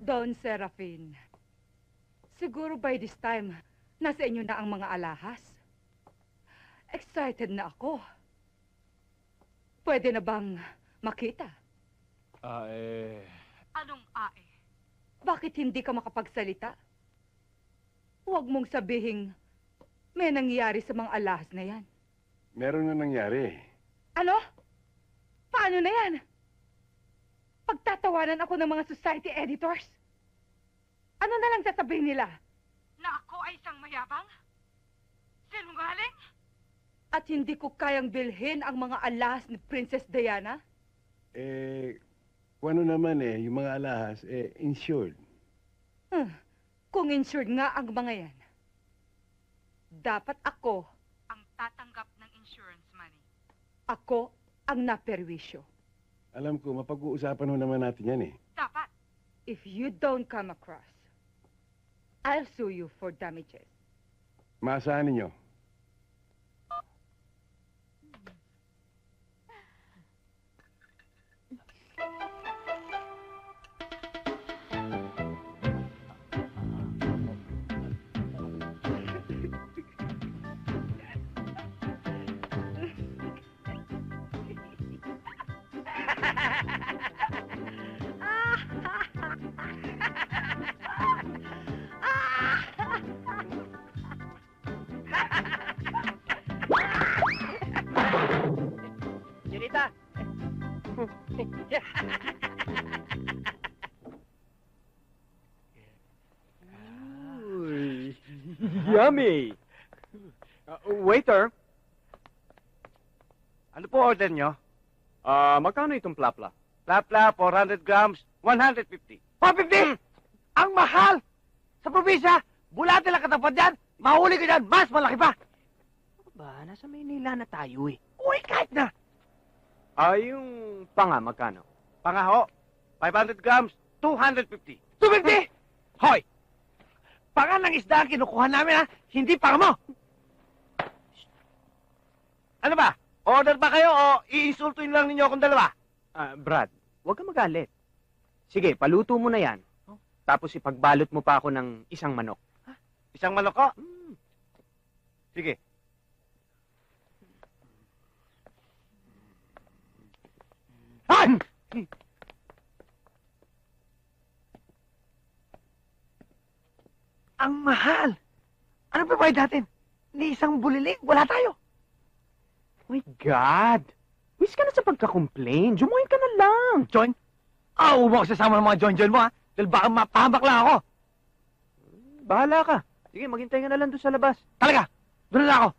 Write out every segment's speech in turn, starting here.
Don Serafin, siguro by this time, nasa inyo na ang mga alahas. Excited na ako. Pwede na bang makita? Anong ae? Bakit hindi ka makapagsalita? Huwag mong sabihing may nangyari sa mga alahas na yan. Meron na nangyari. Ano? Paano na yan? Pagtatawanan ako ng mga society editors? Ano na lang sasabihin nila? Na ako ay isang mayabang? Sinungaling? At hindi ko kayang bilhin ang mga alahas ni Princess Diana? Kung ano naman yung mga alahas, insured. Kung insured nga ang mga yan, dapat ako ang tatanggap ng insurance money. Ako ang naperwisyo. Alam ko, mapag-uusapan ho naman natin yan Dapat. If you don't come across, I'll sue you for damages. Maasahan ninyo. Chinita! Uy, yummy! Waiter, Ano po order nyo? magkano itong plapla? Lapla, 400 grams, 150. 150? Ang mahal! Sa probinsya, bulate lang katapat dyan, mahuli ka dyan, mas malaki pa! Ano ba? Nasa Maynila na tayo eh. Uy, kahit na! Yung panga, magkano? Pangaho, 500 grams, 250. 250? Hoy! Panga ng isda ang kinukuha namin ha, hindi panga mo! Ano ba? Order ba kayo o iinsultuin lang ninyo akong dalawa? Brad, huwag ka magalit. Sige, paluto mo na yan. Tapos ipagbalot mo pa ako ng isang manok. Isang manok ko? Sige. Ay! Ang mahal! Ano pa bayad natin? Ni isang buliling, wala tayo. Oh my God! Wish ka na sa pagka-complain. Jumoin ka na lang. John? Huwag mo ako sasama ng mga John mo ha. Dahil baka mapahamak lang ako. Bahala ka. Sige, maghintay ka na lang doon sa labas. Talaga? Doon na ako.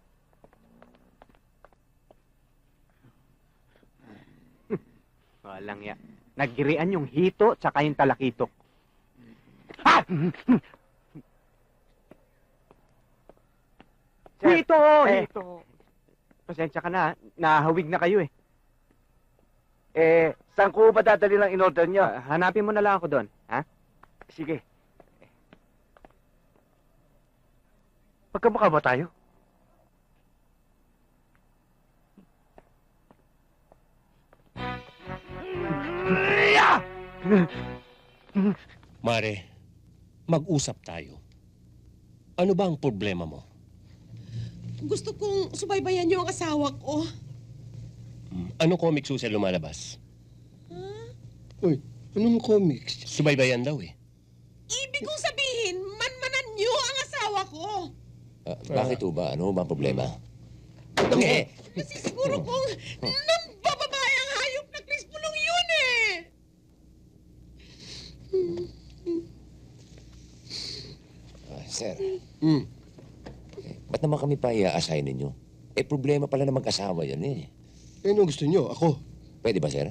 Walang ya. Naggirian yung hito tsaka yung talakitok. Ha! Sir, Hito! eh, Hito! Pasensya ka na. Nahawig na kayo eh. Saan ko ba dadali ng in-order nyo? Hanapin mo na lang ako doon. Ha? Sige. Magkamukha ba tayo? Mare, mag-usap tayo. Ano ba ang problema mo? Gusto kong subaybayan niyo ang asawa ko. Ano comics sa lumalabas? Uy, anong comics? Subaybayan daw eh. Ibig kong sabihin, manmanan niyo ang asawa ko. Bakit ba? Ano ba ang problema? Kasi siguro kung nang bababae ang hayop na Chris Pulong yun eh. Sir, ba't naman kami pa i-assign ninyo? Problema pala na mag-asawa yan eh. Ano gusto nyo? Ako? Pwede ba, sir?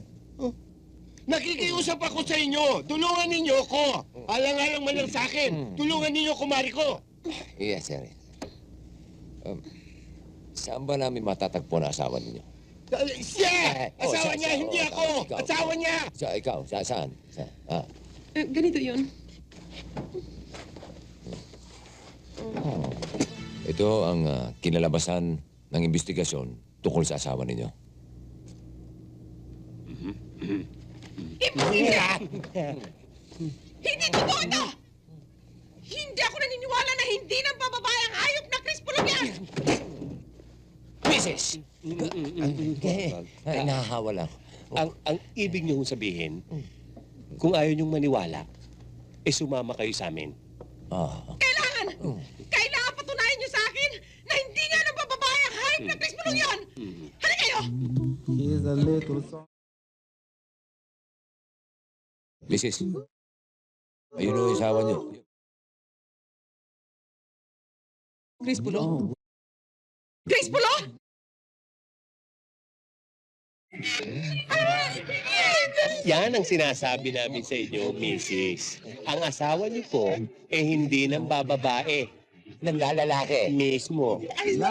Nakikiusap ako sa inyo. Tulungan ninyo ako. Alang-alang man lang sa akin. Tulungan ninyo kumari ko. Yes, sir. Saan ba namin matatagpo na asawa ninyo? Siya! Asawa niya, hindi ako! Asawa niya! Ikaw, saan? Ganito yun. Ito ang kinalabasan ng investigasyon tungkol sa asawa ninyo. Hindi totoo ito! Hindi ako naniniwala na hindi ng bababae ang hayop na Chris Pulong yan! Mrs. Nahahawa lang. Ang ibig niyo sabihin, kung ayaw niyong maniwala, sumama kayo sa amin. Kailangan! Kailangan patunayan niyo sa akin na hindi nga ng bababae ang hayop na Chris Pulong yan! Halika kayo! Mrs. Ayun o yung asawa niyo. Chris Pulong? Chris Pulong? Yan ang sinasabi namin sa inyo, Mrs. Ang asawa niyo po, hindi ng bababae. Nang lalaki. Mismo. Ay,